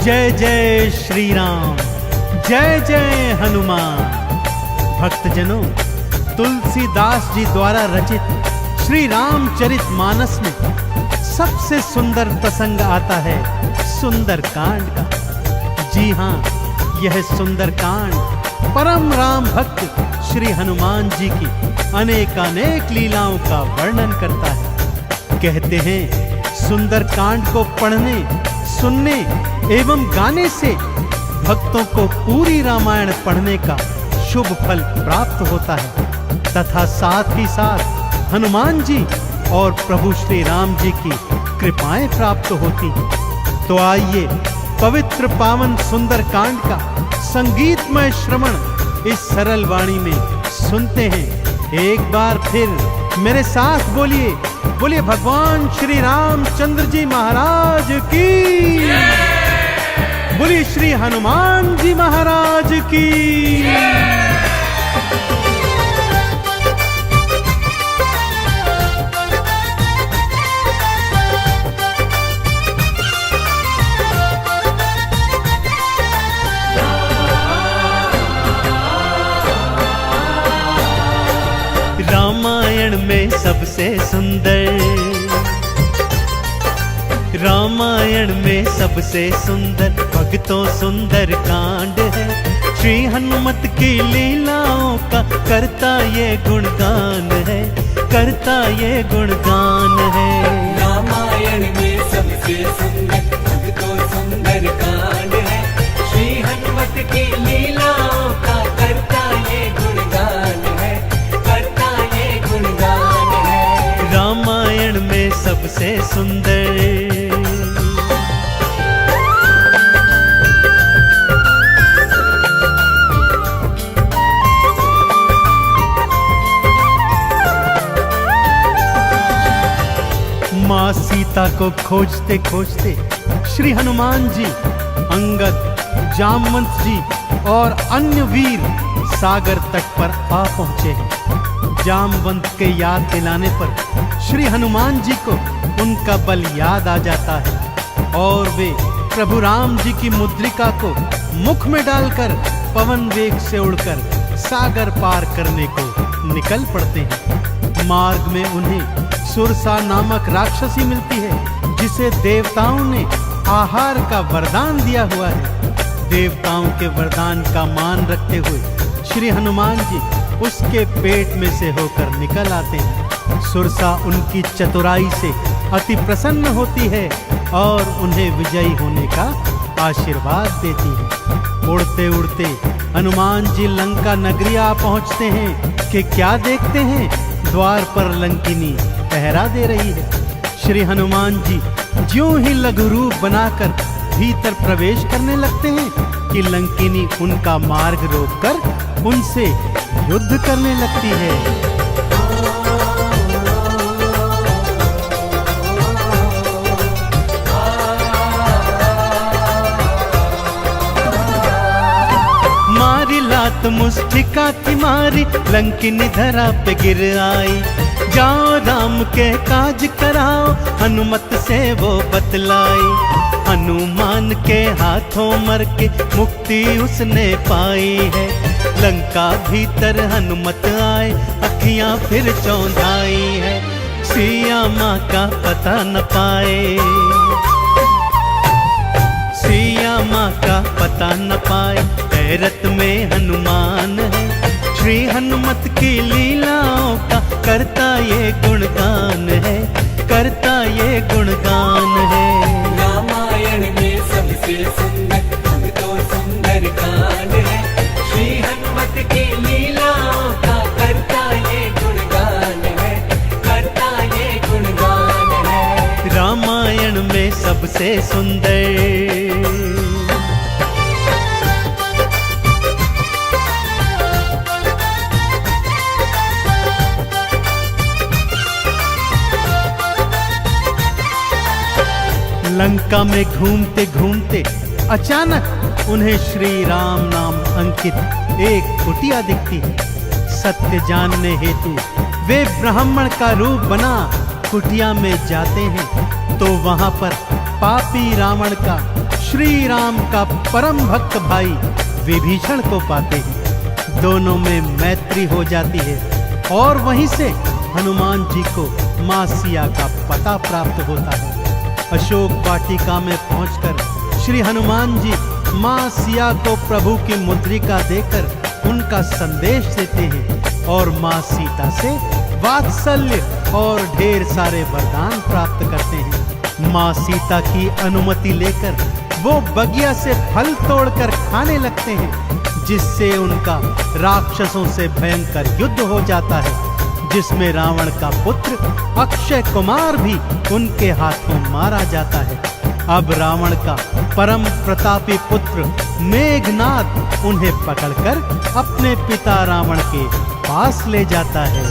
जय जय श्री राम, जय जय हनुमान। भक्तजनों, तुलसीदास जी द्वारा रचित श्री रामचरित मानस में सबसे सुंदर प्रसंग आता है सुंदरकांड का। जी हाँ, यह सुंदरकांड परम राम भक्त श्री हनुमान जी की अनेकानेक लीलाओं का वर्णन करता है। कहते हैं सुंदरकांड को पढ़ने, सुनने एवं गाने से भक्तों को पूरी रामायण पढ़ने का शुभ फल प्राप्त होता है तथा साथ ही साथ हनुमान जी और प्रभु श्री राम जी की कृपाएं प्राप्त होती हैं। तो आइए पवित्र पावन सुंदरकांड का संगीतमय श्रवण इस सरल वाणी में सुनते हैं। एक बार फिर मेरे साथ बोलिए, बोलिए भगवान श्री रामचंद्र जी महाराज की, बोलिए श्री हनुमान जी महाराज की। रामायण में सबसे सुंदर, रामायण में सबसे सुंदर भक्तों सुंदर कांड है। श्री हनुमत की लीलाओं का करता ये गुणगान है, करता ये गुणगान है। रामायण में सबसे सुंदर भक्तों सुंदर कांड है। श्री हनुमत की लीलाओं का करता ये गुणगान है, करता ये गुणगान है। रामायण में सबसे सुंदर। माँ सीता को खोजते खोजते श्री हनुमान जी, अंगद, जामवंत जी और अन्य वीर सागर तट पर आ पहुंचे हैं। जामवंत के याद दिलाने पर श्री हनुमान जी को उनका बल याद आ जाता है और वे प्रभु राम जी की मुद्रिका को मुख में डालकर पवन वेग से उड़कर सागर पार करने को निकल पड़ते हैं। मार्ग में उन्हें सुरसा नामक राक्षसी मिलती है, जिसे देवताओं ने आहार का वरदान दिया हुआ है। देवताओं के वरदान का मान रखते हुए श्री हनुमान जी उसके पेट में से होकर निकल आते हैं। सुरसा उनकी चतुराई से अति प्रसन्न होती है और उन्हें विजयी होने का आशीर्वाद देती है। उड़ते उड़ते हनुमान जी लंका नगरी आ पहुंचते हैं कि क्या देखते हैं, द्वार पर लंकिनी पहरा दे रही है। श्री हनुमान जी ज्यों ही लघु रूप बनाकर भीतर प्रवेश करने लगते हैं कि लंकिनी उनका मार्ग रोककर उनसे युद्ध करने लगती है। मारी लात मुस्टिका थी मारी, लंकिनी धरा पे गिर आई। जाओ राम के काज कराओ, हनुमत से वो बतलाई। हनुमान के हाथों मर के मुक्ति उसने पाई है। लंका भीतर हनुमत आए, अखियां फिर चौंधाई है। सिया माँ का पता न पाए, सिया माँ का पता न पाए। हैरत में हनुमान है, श्री हनुमत की लीलाओं का करता ये गुणगान है, करता ये गुणगान है। रामायण में सबसे सुंदर भक्तों सुंदर कांड है। श्री हनुमत की लीलाओं का करता ये गुणगान है, करता ये गुणगान है। रामायण में सबसे सुंदर। लंका में घूमते घूमते अचानक उन्हें श्री राम नाम अंकित एक कुटिया दिखती है। सत्य जानने हेतु वे ब्राह्मण का रूप बना कुटिया में जाते हैं तो वहां पर पापी रावण का श्री राम का परम भक्त भाई विभीषण को पाते हैं। दोनों में मैत्री हो जाती है और वहीं से हनुमान जी को मां सिया का पता प्राप्त होता है। अशोक वाटिका में पहुंचकर श्री हनुमान जी मां सिया को प्रभु की मुद्रिका देकर उनका संदेश देते हैं और मां सीता से वात्सल्य और ढेर सारे वरदान प्राप्त करते हैं। मां सीता की अनुमति लेकर वो बगिया से फल तोड़कर खाने लगते हैं, जिससे उनका राक्षसों से भयंकर युद्ध हो जाता है, जिसमें रावण का पुत्र अक्षय कुमार भी उनके हाथों मारा जाता है। अब रावण का परम प्रतापी पुत्र मेघनाद उन्हें पकड़कर अपने पिता रावण के पास ले जाता है।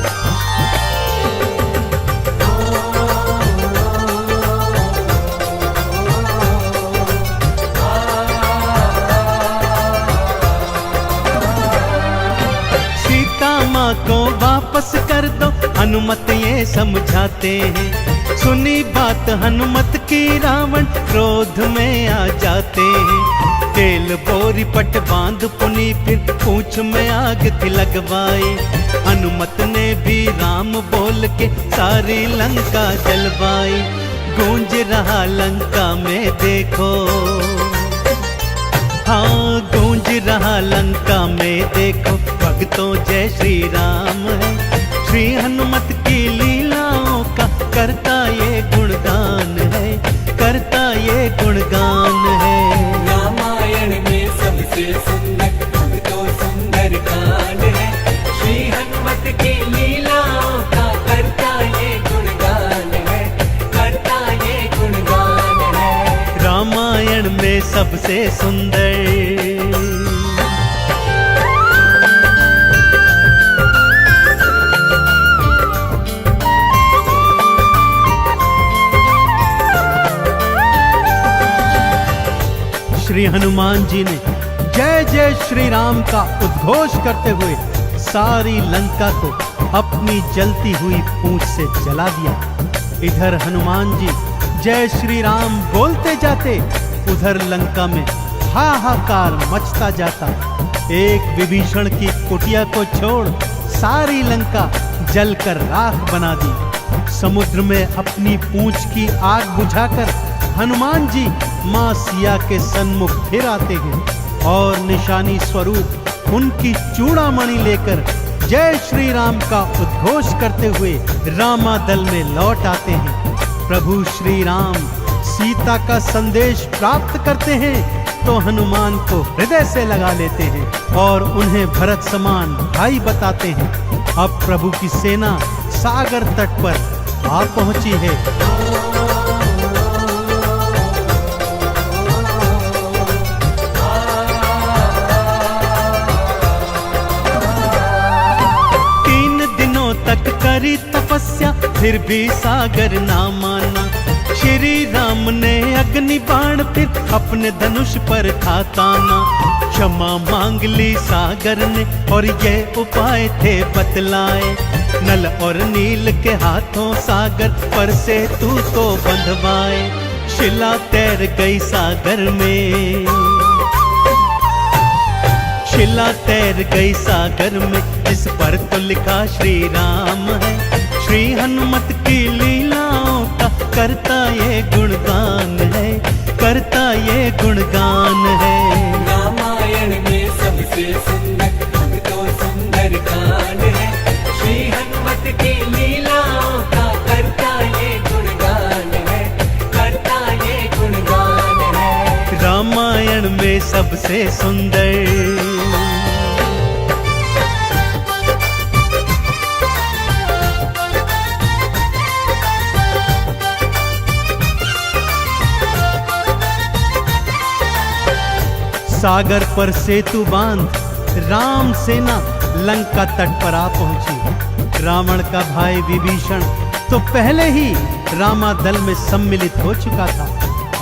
सीता माँ को वापस कर दो, हनुमत ये समझाते हैं। सुनी बात हनुमत की रावण क्रोध में आ जाते हैं। तेल बोरी पट बांध पुनी फिर पूंछ में आग थी लगवाई। हनुमत ने भी राम बोल के सारी लंका जलवाई। गूंज रहा लंका में देखो, हाँ गूंज रहा लंका में देखो, भक्तों जय श्री राम है। श्री हनुमत की लीलाओं का करता ये गुणगान है, करता ये गुणगान है। रामायण में सबसे सुंदर तो सुंदर कांड है। श्री हनुमत की लीलाओं का करता ये गुणगान है, करता ये गुणगान है। रामायण में सबसे सुंदर श्री हनुमान जी ने जय जय श्री राम का उद्घोष करते हुए सारी लंका को अपनी जलती हुई पूंछ से जला दिया। इधर हनुमान जी जय श्री राम बोलते जाते, उधर लंका में हाहाकार मचता जाता। एक विभीषण की कुटिया को छोड़ सारी लंका जलकर राख बना दी। समुद्र में अपनी पूंछ की आग बुझाकर हनुमान जी मां सिया के सन्मुख फिर आते हैं और निशानी स्वरूप उनकी चूड़ामणि लेकर जय श्री राम का उद्घोष करते हुए रामादल में लौट आते हैं। प्रभु श्री राम सीता का संदेश प्राप्त करते हैं तो हनुमान को हृदय से लगा लेते हैं और उन्हें भरत समान भाई बताते हैं। अब प्रभु की सेना सागर तट पर आ पहुंची है। करी तपस्या फिर भी सागर ना माना। श्री राम ने अग्नि बाण फिर अपने धनुष पर था ताना। क्षमा मांग ली सागर ने और ये उपाय थे बतलाए। नल और नील के हाथों सागर पर से तू को बंधवाए। शिला तैर गई सागर में, शिला तैर गई सागर में, जिस पर तो लिखा श्री राम है। श्री हनुमत की लीलाओं का करता ये गुणगान है, करता ये गुणगान है। रामायण में सबसे सुंदर तो सुंदर कांड है। श्री हनुमत की लीलाओं का करता ये गुणगान है, करता ये गुणगान है। रामायण में सबसे सुंदर सागर पर सेतु बांध राम सेना लंका तट पर आ पहुंची। रावण का भाई विभीषण तो पहले ही रामादल में सम्मिलित हो चुका था।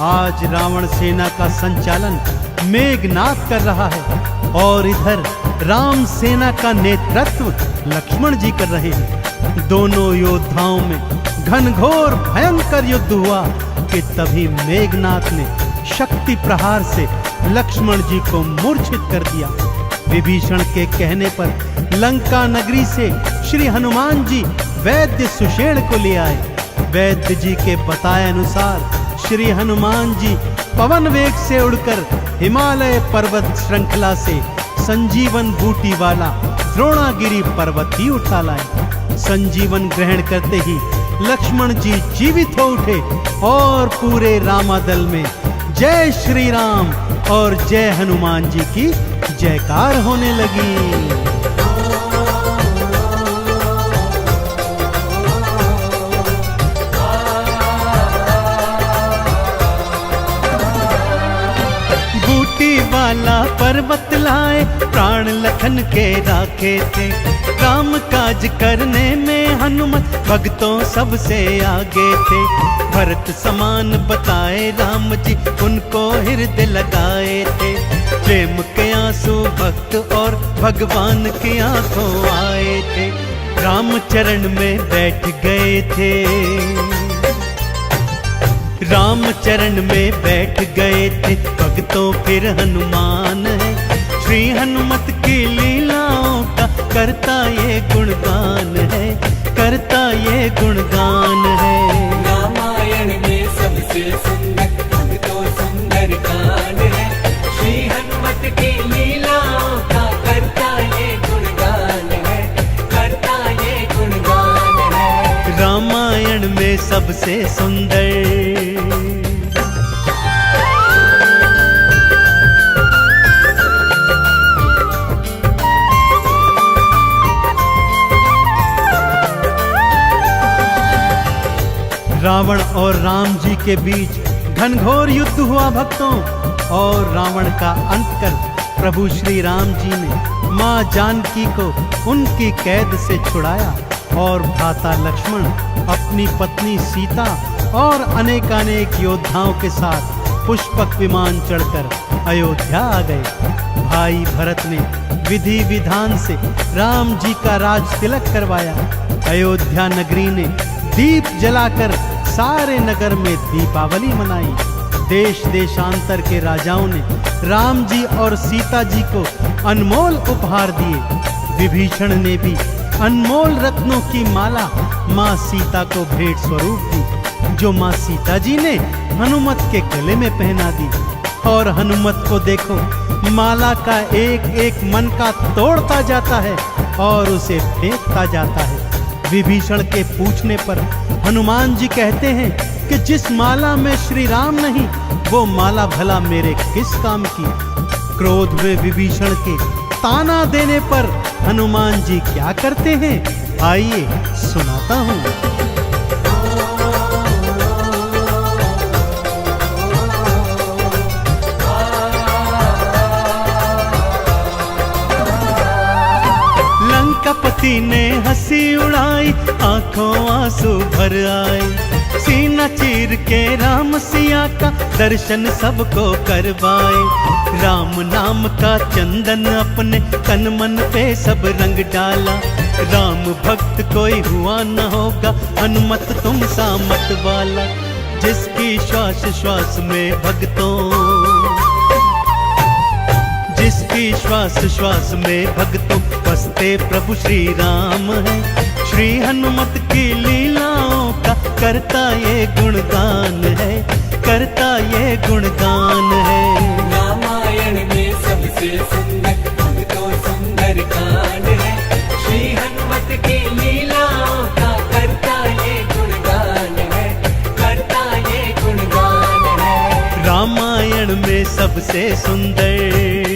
आज रावण सेना का संचालन मेघनाद कर रहा है और इधर राम सेना का नेतृत्व लक्ष्मण जी कर रहे हैं। दोनों योद्धाओं में घनघोर भयंकर युद्ध हुआ कि तभी मेघनाद ने शक्ति प्रहार से लक्ष्मण जी को मूर्छित कर दिया। विभीषण के कहने पर लंका नगरी से श्री हनुमान जी वैद्य सुषेण को ले आए। वैद्य जी के बताए अनुसार श्री हनुमान जी पवन वेग से उड़कर हिमालय पर्वत श्रृंखला से संजीवन बूटी वाला द्रोणागिरी पर्वत ही उठा लाए। संजीवन ग्रहण करते ही लक्ष्मण जी जीवित हो उठे और पूरे रामादल में जय श्री राम और जय हनुमान जी की जयकार होने लगी। वाला पर्वत लाए प्राण लखन के राखे थे। काम काज करने में हनुमत भक्तों सबसे आगे थे। भरत समान बताए राम जी उनको हृदय लगाए थे। प्रेम के आंसू भक्त और भगवान की आंखों आए थे। राम चरण में बैठ गए थे। राम चरण में बैठ गए थे भक्तों फिर हनुमान है। श्री हनुमत की लीलाओं का करता ये गुणगान है, करता ये गुणगान है। रामायण में सबसे सुंदर भक्तों सुंदर कांड है। श्री हनुमत की लीलाओं का करता ये गुणगान है, करता ये गुणगान है। रामायण में सबसे सुंदर रावण और राम जी के बीच घनघोर युद्ध हुआ भक्तों। और रावण का अंत कर प्रभु श्री राम जी ने मां जानकी को उनकी कैद से छुड़ाया और भ्राता लक्ष्मण अपनी पत्नी सीता और अनेकानेक योद्धाओं के साथ पुष्पक विमान चढ़कर अयोध्या आ गए। भाई भरत ने विधि विधान से राम जी का राज तिलक करवाया। अयोध्या नगरी ने दीप जलाकर सारे नगर में दीपावली मनाई। देश देशांतर के राजाओं ने राम जी और सीता जी को अनमोल उपहार दिए। विभीषण ने भी अनमोल रत्नों की माला मां सीता को भेंट स्वरूप दी, जो मां सीता जी ने हनुमत के गले में पहना दी। और हनुमत को देखो, माला का एक एक मन का तोड़ता जाता है और उसे फेंकता जाता है। विभीषण के पूछने पर हनुमान जी कहते हैं कि जिस माला में श्री राम नहीं, वो माला भला मेरे किस काम की। क्रोध में विभीषण के ताना देने पर हनुमान जी क्या करते हैं, आइए सुनाता हूं। लंकापति ने हंसी उड़ाई, आंखों आंसू भर आए। सीना चीर के राम सिया का दर्शन सबको करवाए। राम नाम का चंदन अपने तन मन पे सब रंग डाला। राम भक्त कोई हुआ न होगा, हनुमत तुम सा मत वाला। जिसकी श्वास श्वास में भक्तों, जिसकी श्वास श्वास में भक्तों बसते प्रभु श्री राम है। श्री हनुमत की लीलाओं का करता ये गुणगान है, करता ये गुणगान है। रामायण में सबसे सुंदर भक्तों सुंदर कांड है। श्री हनुमत की लीलाओं का करता ये गुणगान है, करता ये गुणगान है। रामायण में सबसे सुंदर